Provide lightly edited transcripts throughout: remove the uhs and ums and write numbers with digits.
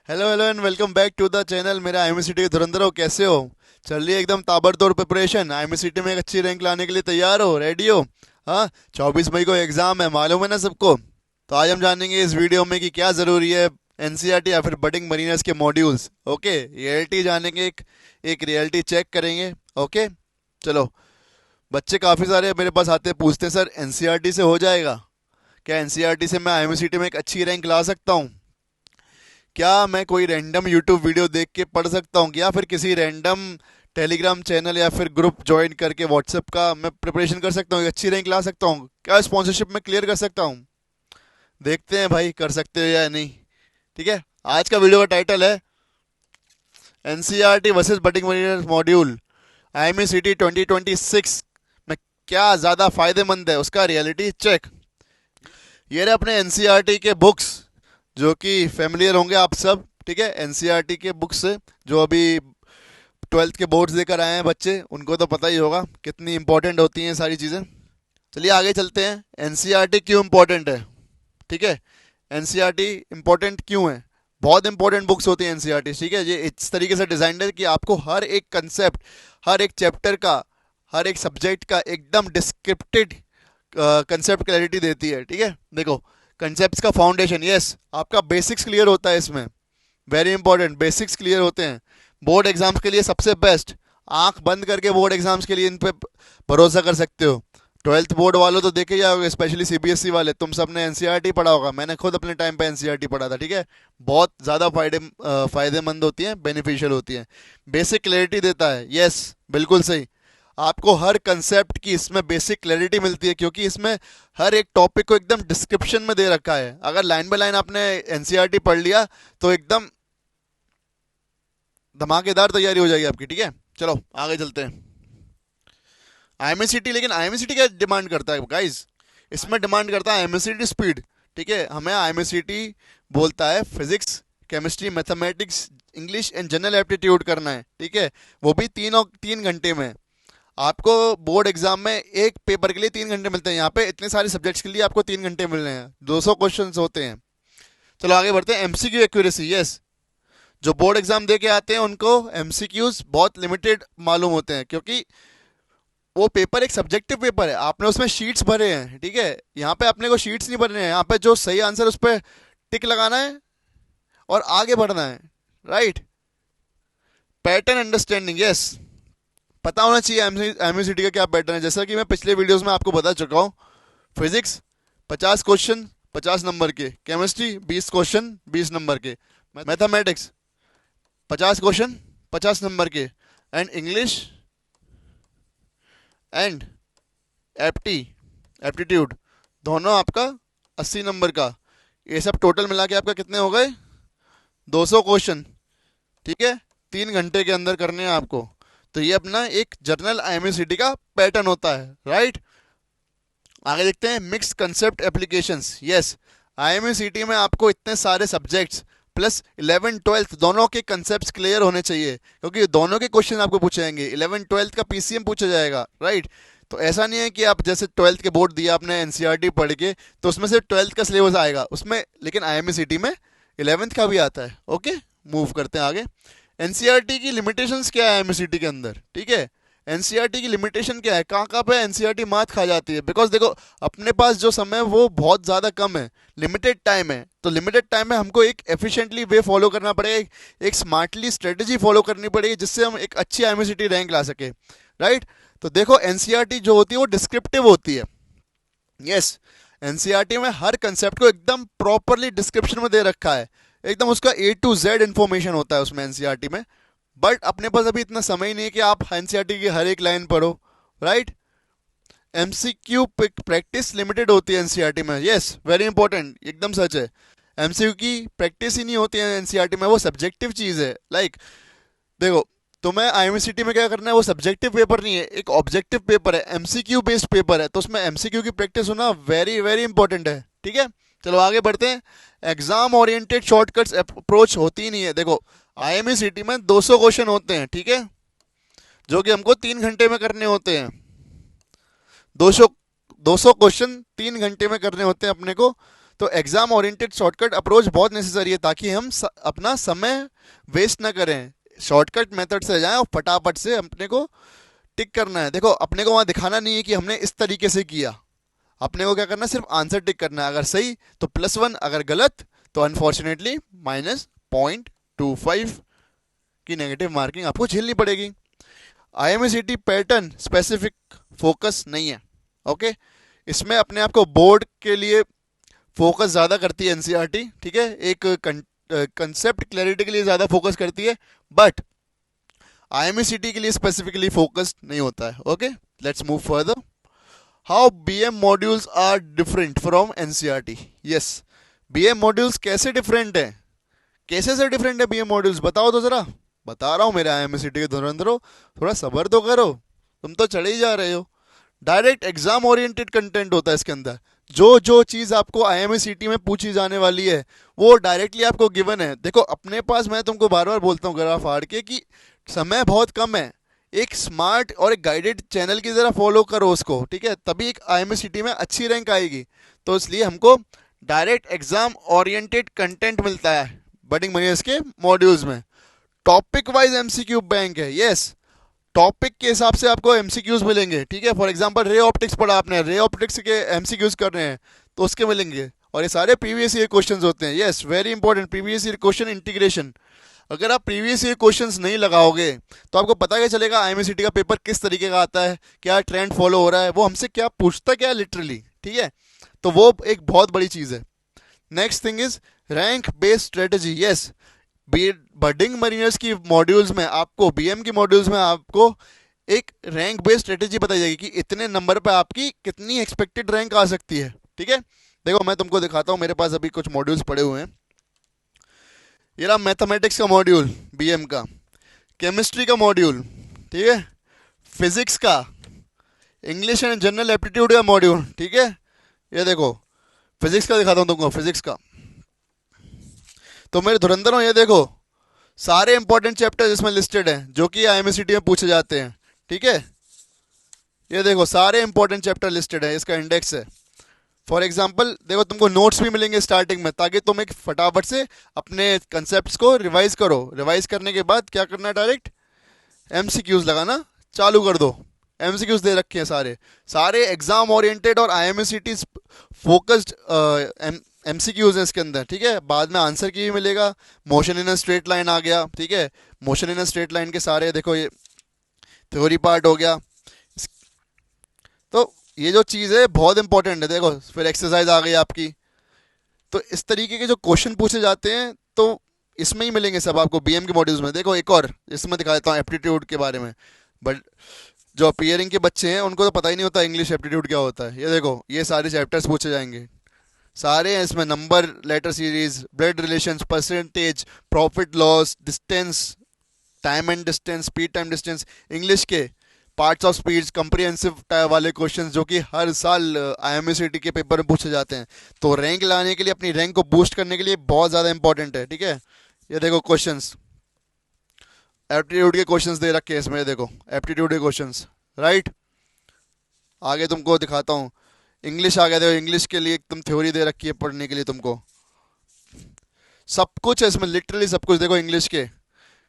Hello hello and welcome back to the channel. मेरा IMCT के धुरंधर हो, कैसे हो? चल रही है एकदम ताबड़तोड़ प्रिपरेशन। आईएमसीटी में एक अच्छी रैंक लाने के लिए तैयार हो, रेडी हो? हाँ, 24 मई को एग्जाम है, मालूम है ना सबको। तो आज हम जानेंगे इस वीडियो में कि क्या ज़रूरी है एनसीईआरटी या फिर बडिंग मरीनर्स के मॉड्यूल्स। ओके, रियलिटी जानेंगे, एक एक रियलिटी चेक करेंगे। ओके, चलो। बच्चे काफ़ी सारे मेरे पास आते हैं, पूछते हैं सर एनसीईआरटी से हो जाएगा क्या? एनसीईआरटी से मैं आईएमसीटी में एक अच्छी रैंक ला सकता हूँ क्या? मैं कोई रैंडम यूट्यूब वीडियो देख के पढ़ सकता हूँ या फिर किसी रैंडम टेलीग्राम चैनल या फिर ग्रुप ज्वाइन करके व्हाट्सएप का मैं प्रिपरेशन कर सकता हूँ, अच्छी रैंक ला सकता हूँ क्या? स्पॉन्सरशिप में क्लियर कर सकता हूँ? देखते हैं भाई, कर सकते हो या नहीं। ठीक है, आज का वीडियो का टाइटल है NCERT versus budding module IMCT 2026 में क्या ज़्यादा फायदेमंद है, उसका रियलिटी चेक। ये रहे अपने एनसीईआरटी के बुक्स, जो कि फेमिलियर होंगे आप सब। ठीक है, एनसीईआरटी के बुक्स से जो अभी 12th के बोर्ड्स देकर आए हैं बच्चे, उनको तो पता ही होगा कितनी इंपॉर्टेंट होती हैं सारी चीज़ें। चलिए आगे चलते हैं। एनसीईआरटी क्यों इंपॉर्टेंट है? ठीक है, एनसीईआरटी इंपॉर्टेंट क्यों है? बहुत इंपॉर्टेंट बुक्स होती हैं एनसीईआरटी। ठीक है, ये इस तरीके से डिजाइंड है कि आपको हर एक कंसेप्ट, हर एक चैप्टर का, हर एक सब्जेक्ट का एकदम डिस्क्रिप्टेड कंसेप्ट क्लैरिटी देती है। ठीक है, देखो, कंसेप्ट का फाउंडेशन, यस, आपका बेसिक्स क्लियर होता है इसमें। वेरी इंपॉर्टेंट, बेसिक्स क्लियर होते हैं। बोर्ड एग्जाम्स के लिए सबसे बेस्ट। आंख बंद करके बोर्ड एग्जाम्स के लिए इन पे भरोसा कर सकते हो। 12th बोर्ड वालों तो देखे जाओगे, स्पेशली सीबीएसई वाले, तुम सबने एनसीईआरटी पढ़ा होगा, मैंने खुद अपने टाइम पे एनसीईआरटी पढ़ा था। ठीक है, बहुत ज़्यादा फायदेमंद होती है, बेनिफिशियल होती है। बेसिक क्लैरिटी देता है, यस, बिल्कुल सही। आपको हर कंसेप्ट की इसमें बेसिक क्लैरिटी मिलती है, क्योंकि इसमें हर एक टॉपिक को एकदम डिस्क्रिप्शन में दे रखा है। अगर लाइन बाय लाइन आपने एनसीईआरटी पढ़ लिया तो एकदम धमाकेदार तैयारी हो जाएगी आपकी। ठीक है, चलो आगे चलते हैं। आईएमसीटी, लेकिन आईएमसीटी क्या डिमांड करता है गाइस? इसमें डिमांड करता है आईएमसीटी स्पीड। ठीक है, हमें आईएमसीटी बोलता है physics, chemistry, mathematics, English and general aptitude करना है। ठीक है, वो भी 3 घंटे में। आपको बोर्ड एग्जाम में एक पेपर के लिए 3 घंटे मिलते हैं, यहाँ पे इतने सारे सब्जेक्ट्स के लिए आपको 3 घंटे मिल रहे हैं, 200 क्वेश्चन होते हैं। चलो आगे बढ़ते हैं। एमसीक्यू एक्यूरेसी, यस, जो बोर्ड एग्जाम दे के आते हैं उनको एमसीक्यूज बहुत लिमिटेड मालूम होते हैं, क्योंकि वो पेपर एक सब्जेक्टिव पेपर है, आपने उसमें शीट्स भरे हैं। ठीक है, यहाँ पे अपने को शीट्स नहीं भरने हैं, यहाँ पे जो सही आंसर उस पर टिक लगाना है और आगे बढ़ना है। राइट, पैटर्न अंडरस्टैंडिंग, यस, पता होना चाहिए एमयूसीटी का क्या पैटर्न है। जैसा कि मैं पिछले वीडियोस में आपको बता चुका हूँ, फिजिक्स 50 क्वेश्चन 50 नंबर के, केमिस्ट्री 20 क्वेश्चन 20 नंबर के, मैथमेटिक्स 50 क्वेश्चन 50 नंबर के, एंड इंग्लिश एंड एप्टी एप्टीट्यूड दोनों आपका 80 नंबर का। ये सब टोटल मिला के आपका कितने हो गए? 200 क्वेश्चन। ठीक है, 3 घंटे के अंदर करने हैं आपको। तो ये अपना एक जर्नल आईएमसीटी का पैटर्न होता है। राइट, आगे देखते हैं। Mix concept applications, yes, IMCT में आपको इतने सारे सब्जेक्ट्स प्लस 11th 12th दोनों के कंसेप्ट क्लियर होने चाहिए, क्योंकि दोनों के क्वेश्चन आपको पूछे जाएंगे। 11th 12th का पीसीएम पूछा जाएगा। राइट, तो ऐसा नहीं है कि आप जैसे 12th के बोर्ड दिया आपने एनसीईआरटी पढ़ के, तो उसमें से 12th का सिलेबस आएगा उसमें, लेकिन आईएमसीटी में 11th का भी आता है। ओके, मूव करते हैं आगे। एनसीईआरटी की लिमिटेशंस क्या है एमसीटी के अंदर? ठीक है, एनसीईआरटी की लिमिटेशन क्या है, कहाँ कहाँ पे एनसीईआरटी मात खा जाती है? बिकॉज देखो, अपने पास जो समय है वो बहुत ज़्यादा कम है, लिमिटेड टाइम है। तो लिमिटेड टाइम में हमको एक एफिशिएंटली वे फॉलो करना पड़ेगा, एक स्मार्टली स्ट्रेटेजी फॉलो करनी पड़ेगी, जिससे हम एक अच्छी आईएमसीटी रैंक ला सके। राइट, तो देखो एनसीईआरटी जो होती है वो डिस्क्रिप्टिव होती है। यस, एनसीईआरटी में हर कंसेप्ट को एकदम प्रॉपरली डिस्क्रिप्शन में दे रखा है, एकदम उसका A to Z इंफॉर्मेशन होता है उसमें एनसीईआरटी में। बट अपने पास अभी इतना समय ही नहीं है कि आप एनसीईआरटी की हर एक लाइन पढ़ो। राइट, एमसीक्यू प्रैक्टिस लिमिटेड होती है एनसीईआरटी में, यस, वेरी इंपॉर्टेंट, एकदम सच है। एमसीक्यू की प्रैक्टिस ही नहीं होती है एनसीईआरटी में, वो सब्जेक्टिव चीज़ है। देखो, तुम्हें आईएमसीटी में क्या करना है, वो सब्जेक्टिव पेपर नहीं है, एक ऑब्जेक्टिव पेपर है, एमसीक्यू बेस्ड पेपर है, तो उसमें एमसीक्यू की प्रैक्टिस होना वेरी वेरी इंपॉर्टेंट है। ठीक है, चलो आगे बढ़ते हैं। एग्जाम ओरिएंटेड शॉर्टकट्स अप्रोच होती ही नहीं है। देखो, आईएमसीटी में 200 क्वेश्चन होते हैं, ठीक है, जो कि हमको 3 घंटे में करने होते हैं। 200 200 क्वेश्चन 3 घंटे में करने होते हैं अपने को। तो एग्जाम ओरिएंटेड शॉर्टकट अप्रोच बहुत नेसेसरी है ताकि हम अपना समय वेस्ट ना करें, शॉर्टकट मेथड से जाएं और फटाफट से अपने को टिक करना है। देखो अपने को वहां दिखाना नहीं है कि हमने इस तरीके से किया, अपने को क्या करना है, सिर्फ आंसर टिक करना है। अगर सही तो +1, अगर गलत तो अनफॉर्चुनेटली -0.25 की नेगेटिव मार्किंग आपको झेलनी पड़ेगी। IMCT पैटर्न स्पेसिफिक फोकस नहीं है, ओके। इसमें अपने आप को बोर्ड के लिए फोकस ज़्यादा करती है NCERT, ठीक है, एक कंसेप्ट क्लैरिटी के लिए ज़्यादा फोकस करती है, बट IMCT के लिए स्पेसिफिकली फोकस्ड नहीं होता है, okay. Let's move further. How BM modules are different from NCERT। Yes, BM modules कैसे डिफरेंट है, कैसे से डिफरेंट है BM मॉड्यूल्स, बताओ तो जरा। बता रहा हूँ मेरे IMCT के धुरंधरो, थोड़ा सब्र तो करो, तुम तो चढ़े ही जा रहे हो। डायरेक्ट एग्जाम ओरिएंटेड कंटेंट होता है इसके अंदर। जो जो चीज़ आपको IMCT में पूछी जाने वाली है वो डायरेक्टली आपको गिवन है। देखो अपने पास, मैं तुमको बार बार बोलता हूँ गला फाड़ के कि समय बहुत कम है, एक स्मार्ट और एक गाइडेड चैनल की तरह फॉलो करो उसको, ठीक है, तभी एक IMCT में अच्छी रैंक आएगी। तो इसलिए हमको डायरेक्ट एग्जाम ओरिएंटेड कंटेंट मिलता है बडिंग मनीजर्स के मॉड्यूल्स में। टॉपिक वाइज MCQ बैंक है, यस, टॉपिक के हिसाब से आपको MCQs मिलेंगे, ठीक है। फॉर एग्जांपल रे ऑप्टिक्स पढ़ा आपने, रे ऑप्टिक्स के MCQs कर रहे हैं तो उसके मिलेंगे, और ये सारे प्रीवियस ईयर क्वेश्चंस होते हैं। Yes, very important, previous year question integration. अगर आप प्रीवियस ईयर क्वेश्चंस नहीं लगाओगे तो आपको पता क्या चलेगा IMCT का पेपर किस तरीके का आता है, क्या ट्रेंड फॉलो हो रहा है, वो हमसे क्या पूछता क्या है लिटरली, ठीक है। तो वो एक बहुत बड़ी चीज़ है। Next thing is rank based strategy. Yes, budding mariners की मॉड्यूल्स में आपको, BM की मॉड्यूल्स में आपको एक रैंक बेस्ड स्ट्रेटेजी बताई जाएगी कि इतने नंबर पे आपकी कितनी एक्सपेक्टेड रैंक आ सकती है, ठीक है। देखो मैं तुमको दिखाता हूँ, मेरे पास अभी कुछ मॉड्यूल्स पड़े हुए हैं। ये रहा मैथमेटिक्स का मॉड्यूल BM का, केमिस्ट्री का मॉड्यूल, ठीक है, फिजिक्स का, इंग्लिश एंड जनरल एप्टीट्यूड का मॉड्यूल, ठीक है। ये देखो फिजिक्स का दिखाता हूँ तुमको, फिजिक्स का। तो मेरे धुरंधरों ये देखो सारे इंपॉर्टेंट चैप्टर इसमें लिस्टेड हैं जो कि IMCT में पूछे जाते हैं, ठीक है। ये देखो सारे इंपॉर्टेंट चैप्टर लिस्टेड है, इसका इंडेक्स है। फॉर एग्जाम्पल देखो तुमको नोट्स भी मिलेंगे स्टार्टिंग में, ताकि तुम एक फटाफट से अपने कंसेप्ट को रिवाइज करो। रिवाइज करने के बाद क्या करना है, डायरेक्ट MCQs लगाना चालू कर दो। MCQs दे रखे हैं सारे, सारे एग्जाम ओरिएंटेड और IMCT फोकस्ड MCQs हैं इसके अंदर, ठीक है। बाद में आंसर की भी मिलेगा। Motion in a straight line आ गया, ठीक है, motion in a straight line के सारे देखो, ये थ्योरी पार्ट हो गया। तो ये जो चीज़ है बहुत इंपॉर्टेंट है। देखो फिर एक्सरसाइज आ गई आपकी। तो इस तरीके के जो क्वेश्चन पूछे जाते हैं तो इसमें ही मिलेंगे सब आपको BM के मॉड्यूल्स में। देखो एक और इसमें दिखा देता हूँ एप्टीट्यूड के बारे में, बट जो अपीयरिंग के बच्चे हैं उनको तो पता ही नहीं होता इंग्लिश एप्टीट्यूड क्या होता है। ये देखो ये सारे चैप्टर्स पूछे जाएंगे, सारे हैं इसमें, number, letter series, blood relations, percentage, profit loss, distance, time and distance, speed time distance, English के पार्ट्स ऑफ स्पीच, कंप्रिहेंसिव वाले क्वेश्चंस जो कि हर साल IMCT के पेपर में पूछे जाते हैं। तो रैंक लाने के लिए, अपनी रैंक को बूस्ट करने के लिए बहुत ज़्यादा इंपॉर्टेंट है, ठीक है। ये देखो क्वेश्चंस, एप्टीट्यूड के क्वेश्चंस दे रखे हैं इसमें, देखो एप्टीट्यूड के क्वेश्चंस, राइट। आगे तुमको दिखाता हूँ, इंग्लिश आ गया, देखो इंग्लिश के लिए एकदम थ्योरी दे रखी है पढ़ने के लिए तुमको, सब कुछ है इसमें, लिटरली सब कुछ। देखो इंग्लिश के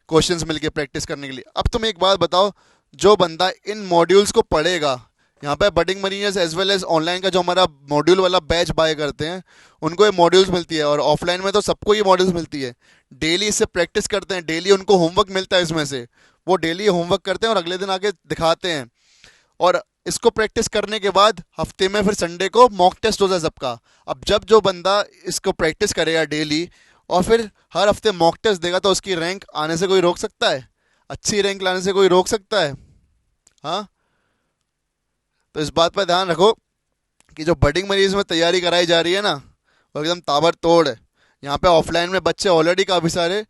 क्वेश्चंस मिलके प्रैक्टिस करने के लिए। अब तुम एक बात बताओ, जो बंदा इन मॉड्यूल्स को पढ़ेगा, यहाँ पे budding mariners as well as online का जो हमारा मॉड्यूल वाला बैच बाय करते हैं उनको ये मॉड्यूल्स मिलती है, और ऑफलाइन में तो सबको ये मॉड्यूल्स मिलती है। डेली इससे प्रैक्टिस करते हैं, डेली उनको होमवर्क मिलता है इसमें से, वो डेली होमवर्क करते हैं और अगले दिन आके दिखाते हैं। और इसको प्रैक्टिस करने के बाद हफ्ते में फिर संडे को मॉक टेस्ट होता है सबका। अब जब जो बंदा इसको प्रैक्टिस करेगा डेली और फिर हर हफ्ते मॉक टेस्ट देगा तो उसकी रैंक आने से कोई रोक सकता है? अच्छी रैंक लाने से कोई रोक सकता है? हाँ, तो इस बात पर ध्यान रखो कि जो बडिंग मरीज में तैयारी कराई जा रही है ना वो एकदम ताबड़तोड़ है। यहाँ पे ऑफलाइन में बच्चे ऑलरेडी काफ़ी सारे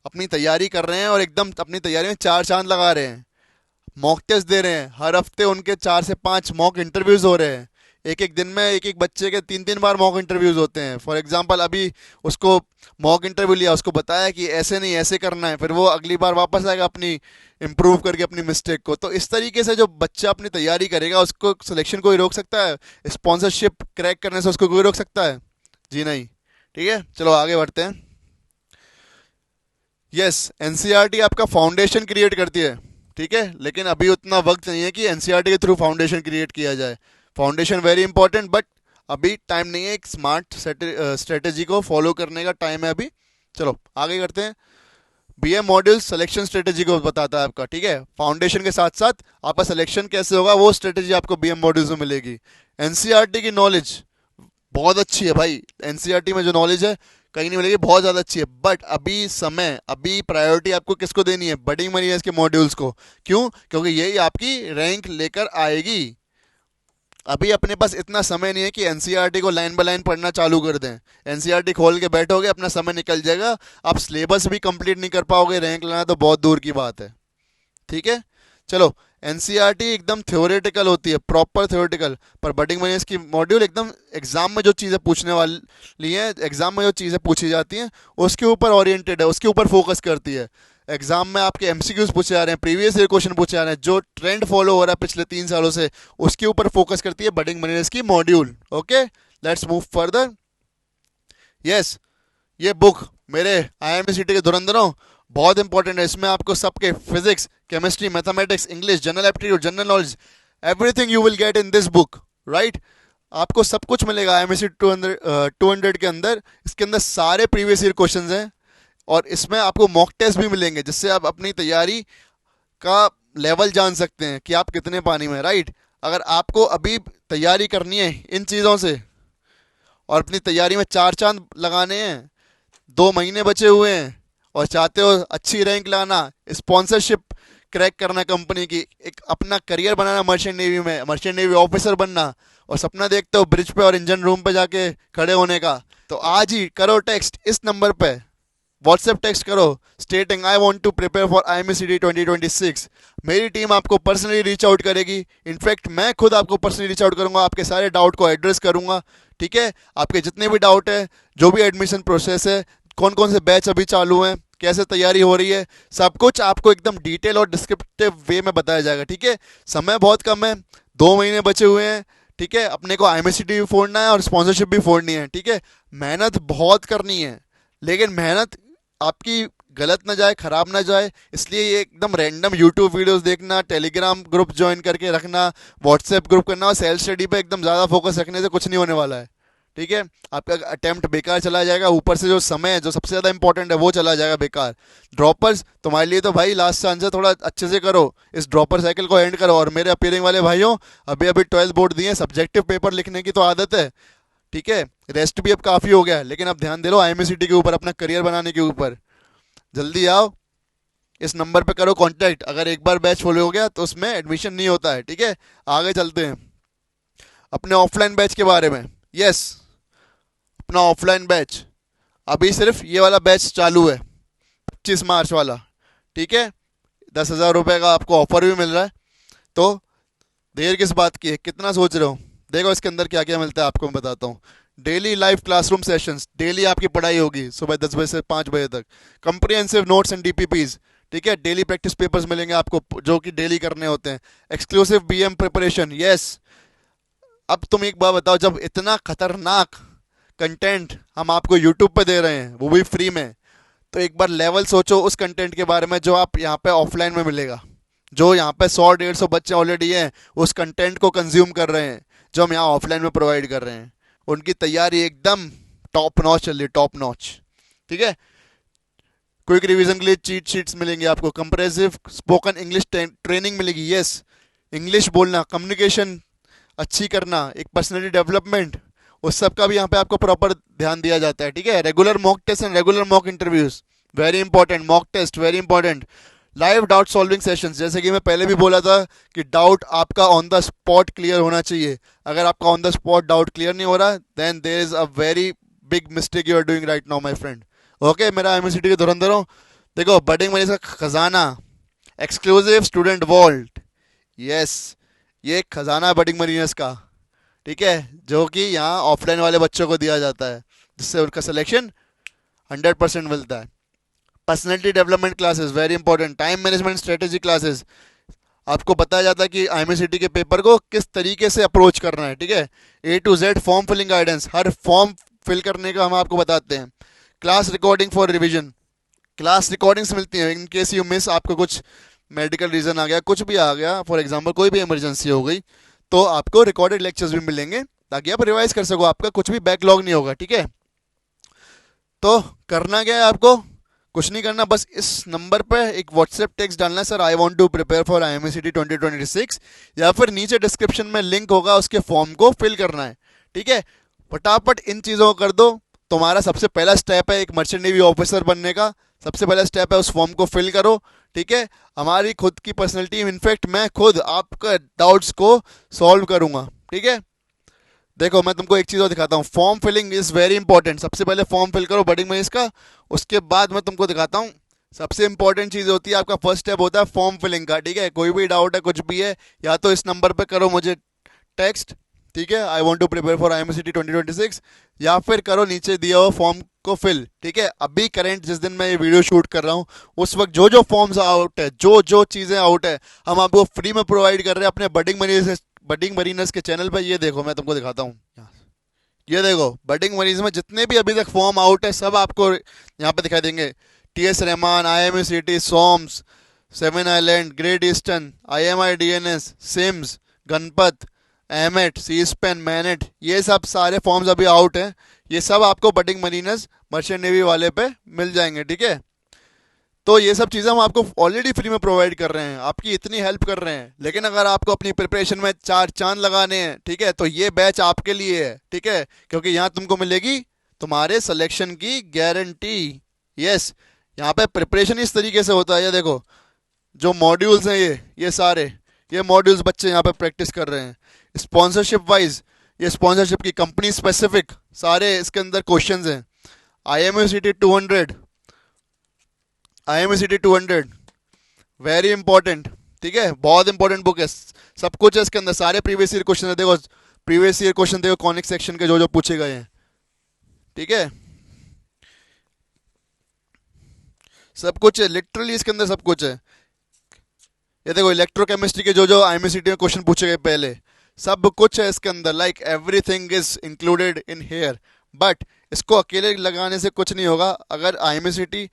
अपनी तैयारी कर रहे हैं और एकदम अपनी तैयारी में चार चांद लगा रहे हैं, मॉक टेस्ट दे रहे हैं, हर हफ्ते उनके 4 से 5 मॉक इंटरव्यूज़ हो रहे हैं, एक एक दिन में एक एक बच्चे के 3 3 बार मॉक इंटरव्यूज़ होते हैं। फॉर एग्जांपल अभी उसको मॉक इंटरव्यू लिया, उसको बताया कि ऐसे नहीं ऐसे करना है, फिर वो अगली बार वापस आएगा अपनी इम्प्रूव करके अपनी मिस्टेक को। तो इस तरीके से जो बच्चा अपनी तैयारी करेगा उसको सिलेक्शन कोई रोक सकता है? स्पॉन्सरशिप क्रैक करने से उसको कोई रोक सकता है? जी नहीं। ठीक है, चलो आगे बढ़ते हैं। यस, एनसीईआरटी आपका फाउंडेशन क्रिएट करती है, ठीक है, लेकिन अभी उतना वक्त नहीं है कि एनसीईआरटी के थ्रू फाउंडेशन क्रिएट किया जाए। फाउंडेशन वेरी इंपॉर्टेंट, बट अभी टाइम नहीं है एक स्मार्ट स्ट्रेटेजी को फॉलो करने का, टाइम है अभी। चलो आगे करते हैं। बीएम मॉड्यूल सिलेक्शन स्ट्रेटेजी को बताता है आपका, ठीक है। फाउंडेशन के साथ साथ आपका सिलेक्शन कैसे होगा वो स्ट्रेटेजी आपको बीएम मॉड्यूल्स में मिलेगी। एनसीईआरटी की नॉलेज बहुत अच्छी है भाई, एनसीईआरटी में जो नॉलेज है कहीं नहीं मिलेगी, बहुत ज़्यादा अच्छी है। बट अभी प्रायोरिटी आपको किसको देनी है? बडिंग मरीज के मॉड्यूल्स को। क्यों? क्योंकि यही आपकी रैंक लेकर आएगी। अभी अपने पास इतना समय नहीं है कि एनसीईआरटी को लाइन बाय लाइन पढ़ना चालू कर दें। एनसीईआरटी खोल के बैठोगे, अपना समय निकल जाएगा, आप सिलेबस भी कंप्लीट नहीं कर पाओगे, रैंक लाना तो बहुत दूर की बात है। ठीक है, चलो। एनसीईआरटी एकदम थ्योरेटिकल होती है, प्रॉपर थ्योरेटिकल, पर बडिंग मनीष की मॉड्यूल एकदम एग्जाम में जो चीज़ें पूछने वाली हैं, एग्जाम में जो चीज़ें पूछी जाती हैं उसके ऊपर ओरिएंटेड है, उसके ऊपर फोकस करती है। एग्जाम में आपके एमसीक्यूज पूछे जा रहे हैं, प्रीवियस ईयर क्वेश्चन पूछे जा रहे हैं, जो ट्रेंड फॉलो हो रहा है पिछले 3 सालों से, उसके ऊपर फोकस करती है बडिंग मनीष की module. Okay, let's move further. Yes, ये बुक मेरे आईएमपी सिटी के धुरंधरों बहुत इंपॉर्टेंट है। इसमें आपको सबके physics, chemistry, mathematics, English, general aptitude, general knowledge, everything you will get in this book, right. आपको सब कुछ मिलेगा आईएमएससी 200 के अंदर। इसके अंदर सारे प्रीवियस ईयर क्वेश्चंस हैं, और इसमें आपको मॉक टेस्ट भी मिलेंगे, जिससे आप अपनी तैयारी का लेवल जान सकते हैं कि आप कितने पानी में, राइट। अगर आपको अभी तैयारी करनी है इन चीज़ों से और अपनी तैयारी में चार चांद लगाने हैं, 2 महीने बचे हुए हैं, और चाहते हो अच्छी रैंक लाना, स्पॉन्सरशिप क्रैक करना कंपनी की, एक अपना करियर बनाना मर्चेंट नेवी में, मर्चेंट नेवी ऑफिसर बनना, और सपना देखते हो ब्रिज पे और इंजन रूम पे जाके खड़े होने का, तो आज ही करो टेक्स्ट इस नंबर पे, व्हाट्सएप टेक्स्ट करो stating I want to prepare for IMSCT 2026। मेरी टीम आपको पर्सनली रीच आउट करेगी। इनफैक्ट मैं खुद आपको पर्सनली रीच आउट करूंगा, आपके सारे डाउट को एड्रेस करूंगा। ठीक है, आपके जितने भी डाउट है, जो भी एडमिशन प्रोसेस है, कौन कौन से बैच अभी चालू हैं, कैसे तैयारी हो रही है, सब कुछ आपको एकदम डिटेल और डिस्क्रिप्टिव वे में बताया जाएगा। ठीक है, समय बहुत कम है, 2 महीने बचे हुए हैं। ठीक है, अपने को आईएमएससीटी भी फोड़ना है और स्पॉन्सरशिप भी फोड़नी है। ठीक है, मेहनत बहुत करनी है, लेकिन मेहनत आपकी गलत ना जाए, खराब ना जाए, इसलिए ये एकदम रैंडम यूट्यूब वीडियोस देखना, टेलीग्राम ग्रुप ज्वाइन करके रखना, व्हाट्सएप ग्रुप करना, और सेल्फ स्टडी पे एकदम ज़्यादा फोकस रखने से कुछ नहीं होने वाला है। ठीक है, आपका अटेम्प्ट बेकार चला जाएगा, ऊपर से जो समय है जो सबसे ज़्यादा इंपॉर्टेंट है वो चला जाएगा बेकार। ड्रॉपर्स तुम्हारे लिए तो भाई लास्ट चांस है, थोड़ा अच्छे से करो, इस ड्रॉपर साइकिल को एंड करो। और मेरे अपीयरिंग वाले भाइयों, अभी अभी 12th बोर्ड दिए, सब्जेक्टिव पेपर लिखने की तो आदत है, ठीक है, रेस्ट भी अब काफ़ी हो गया है, लेकिन अब ध्यान दे लो आईएमएससीटी के ऊपर, अपना करियर बनाने के ऊपर। जल्दी आओ, इस नंबर पे करो कांटेक्ट। अगर एक बार बैच फॉलो हो गया तो उसमें एडमिशन नहीं होता है। ठीक है, आगे चलते हैं अपने ऑफलाइन बैच के बारे में। यस, अपना ऑफलाइन बैच अभी सिर्फ ये वाला बैच चालू है, 25 मार्च वाला। ठीक है, 10,000 रुपये का आपको ऑफर भी मिल रहा है, तो देर किस बात की है, कितना सोच रहे हो? देखो इसके अंदर क्या क्या मिलता है आपको मैं बताता हूँ। Daily live classroom sessions, daily आपकी पढ़ाई होगी सुबह 10 बजे से 5 बजे तक। कंप्रिहेंसिव नोट्स एंड डीपीपीज, ठीक है, डेली प्रैक्टिस पेपर्स मिलेंगे आपको जो कि डेली करने होते हैं। Exclusive BM preparation, yes. अब तुम एक बात बताओ, जब इतना खतरनाक कंटेंट हम आपको यूट्यूब पे दे रहे हैं, वो भी फ्री में, तो एक बार लेवल सोचो उस कंटेंट के बारे में जो आप यहाँ पे ऑफलाइन में मिलेगा। जो यहाँ पे 100-150 बच्चे ऑलरेडी हैं, उस कंटेंट को कंज्यूम कर रहे हैं जो हम यहाँ ऑफलाइन में प्रोवाइड कर रहे हैं। उनकी तैयारी एकदम टॉप नॉच चल रही है, टॉप नॉच। ठीक है, क्विक रिवीजन के लिए चीट शीट्स मिलेंगी आपको, कंप्रेसिव स्पोकन इंग्लिश ट्रेनिंग मिलेगी। यस, इंग्लिश बोलना, कम्युनिकेशन अच्छी करना, एक पर्सनैलिटी डेवलपमेंट, उस सब का भी यहाँ पे आपको प्रॉपर ध्यान दिया जाता है। ठीक है, regular mock test and regular mock interviews, very important, mock test very important. Live doubt solving sessions, जैसे कि मैं पहले भी बोला था कि डाउट आपका ऑन द स्पॉट क्लियर होना चाहिए। अगर आपका on the spot doubt clear नहीं हो रहा, then there is a very big mistake you are doing right now my friend. Okay, मेरा एमएससीटी के धुरंधरों, देखो बडिंग मनी का खजाना, एक्सक्लूसिव स्टूडेंट वॉल्ट, यस, ये एक खजाना है बडिंग मरीनस का। ठीक है, जो कि यहाँ ऑफलाइन वाले बच्चों को दिया जाता है, जिससे उनका सिलेक्शन 100% मिलता है। Personality development classes, very important. Time management strategy classes, आपको बताया जाता है कि आईएमएससीटी के पेपर को किस तरीके से अप्रोच करना है। ठीक है, A to Z form filling guidance, हर फॉर्म फिल करने का हम आपको बताते हैं। Class recording for revision, class recordings मिलती हैं इन केस यू मिस, आपको कुछ मेडिकल रीज़न आ गया, कुछ भी आ गया, फॉर एग्जांपल कोई भी इमरजेंसी हो गई, तो आपको रिकॉर्डेड लेक्चर्स भी मिलेंगे ताकि आप रिवाइज कर सको, आपका कुछ भी बैकलॉग नहीं होगा। ठीक है, तो करना क्या है आपको, कुछ नहीं करना, बस इस नंबर पे एक व्हाट्सएप टेक्स्ट डालना है, sir I want to prepare for IMACT 2026, या फिर नीचे डिस्क्रिप्शन में लिंक होगा, उसके फॉर्म को फिल करना है। ठीक है, फटाफट इन चीज़ों को कर दो। तुम्हारा सबसे पहला स्टेप है एक मर्चेंट नेवी ऑफिसर बनने का, सबसे पहला स्टेप है उस फॉर्म को फिल करो। ठीक है, हमारी खुद की पर्सनैलिटी, इनफैक्ट मैं खुद आपका डाउट्स को सॉल्व करूंगा। ठीक है, देखो मैं तुमको एक चीज़ और दिखाता हूँ, form filling is very important. सबसे पहले फॉर्म फिल करो बडिंग मनीष का, उसके बाद मैं तुमको दिखाता हूँ सबसे इंपॉर्टेंट चीज़ होती है, आपका फर्स्ट स्टेप होता है फॉर्म फिलिंग का। ठीक है, कोई भी डाउट है, कुछ भी है, या तो इस नंबर पे करो मुझे टेक्स्ट, ठीक है, I want to prepare for IMACT 2026, या फिर करो नीचे दिया हुआ फॉर्म को फिल। ठीक है, अभी करंट जिस दिन मैं ये वीडियो शूट कर रहा हूँ उस वक्त जो जो फॉर्म्स आउट है, जो जो चीज़ें आउट है, हम आपको फ्री में प्रोवाइड कर रहे हैं अपने बडिंग मरीनर्स के चैनल पर। ये देखो मैं तुमको दिखाता हूँ, ये देखो बडिंग मरीज में जितने भी अभी तक फॉर्म आउट है सब आपको यहाँ पे दिखाई देंगे। TS रहमान, IMACT, सोम्स, Seven Island, Great Eastern, IMI-DNS, सिम्स, गणपत, एमेट, सी स्पेन, मैनेट, ये सब सारे फॉर्म्स अभी आउट हैं। ये सब आपको बडिंग मरीनर्स मर्चेंट नेवी वाले पे मिल जाएंगे। ठीक है, तो ये सब चीज़ें हम आपको ऑलरेडी फ्री में प्रोवाइड कर रहे हैं, आपकी इतनी हेल्प कर रहे हैं। लेकिन अगर आपको अपनी प्रिपरेशन में चार चांद लगाने हैं, ठीक है, तो ये बैच आपके लिए है। ठीक है, क्योंकि यहाँ तुमको मिलेगी तुम्हारे सिलेक्शन की गारंटी। यस, यहाँ पे प्रिपरेशन इस तरीके से होता है, ये देखो जो मॉड्यूल्स हैं, ये सारे ये मॉड्यूल्स बच्चे यहाँ पे प्रैक्टिस कर रहे हैं। स्पॉन्सरशिप वाइज, ये स्पॉन्सरशिप की कंपनी स्पेसिफिक सारे इसके अंदर क्वेश्चंस हैं। IMACT 200, IMACT 200 very important. ठीक है, बहुत इंपॉर्टेंट बुक है, सब कुछ है इसके अंदर, सारे प्रीवियस ईयर क्वेश्चन है। देखो प्रीवियस ईयर क्वेश्चन देखो, कॉनिक सेक्शन के जो जो पूछे गए हैं। ठीक है, सब कुछ है, लिटरली इसके अंदर सब कुछ है। ये देखो इलेक्ट्रोकेमिस्ट्री के जो जो IMACT में क्वेश्चन पूछे गए पहले, सब कुछ है इसके अंदर, like everything is included in here. But इसको अकेले लगाने से कुछ नहीं होगा। अगर IMACT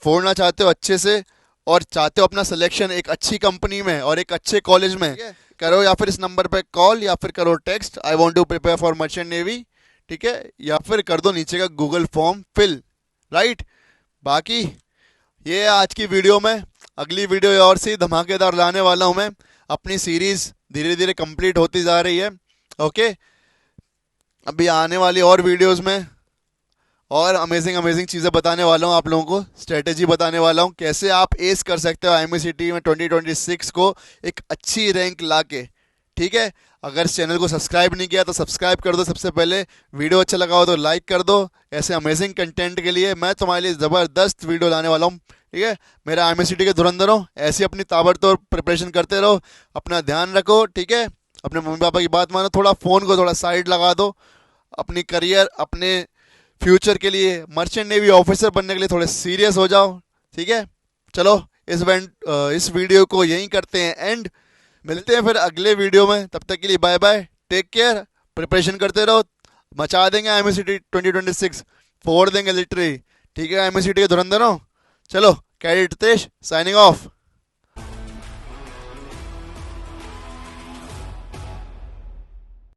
फोड़ना चाहते हो अच्छे से, और चाहते हो अपना सिलेक्शन एक अच्छी कंपनी में और एक अच्छे कॉलेज में, करो या फिर इस नंबर पे कॉल या फिर करो text, I want to prepare for merchant navy. ठीक है, या फिर कर दो नीचे का गूगल फॉर्म फिल। राइट, बाकी ये आज की वीडियो में, अगली वीडियो और सी धमाकेदार लाने वाला हूँ मैं। अपनी सीरीज धीरे धीरे कंप्लीट होती जा रही है। ओके, अभी आने वाली और वीडियोस में और अमेजिंग चीज़ें बताने वाला हूँ आप लोगों को, स्ट्रेटेजी बताने वाला हूँ कैसे आप एस कर सकते हो IMACT में 2026 को एक अच्छी रैंक लाके। ठीक है, अगर इस चैनल को सब्सक्राइब नहीं किया तो सब्सक्राइब कर दो सबसे पहले, वीडियो अच्छा लगा हो तो लाइक कर दो। ऐसे अमेजिंग कंटेंट के लिए मैं तुम्हारे लिए ज़बरदस्त वीडियो लाने वाला हूँ। ठीक है, मेरा IMACT के धुरंधरों ऐसे अपनी ताबड़तोड़ प्रिपरेशन करते रहो, अपना ध्यान रखो। ठीक है, अपने मम्मी पापा की बात मानो, थोड़ा फ़ोन को थोड़ा साइड लगा दो, अपनी करियर, अपने फ्यूचर के लिए, मर्चेंट नेवी ऑफिसर बनने के लिए थोड़े सीरियस हो जाओ। ठीक है, चलो इस वीडियो को यहीं करते हैं एंड, मिलते हैं फिर अगले वीडियो में। तब तक के लिए bye bye, take care, preparation करते रहो, मचा देंगे IMACT 2026, फोड़ देंगे लिटरली। ठीक है, IMACT के धुरंधरों, चलो कैडेट हितेश साइनिंग ऑफ।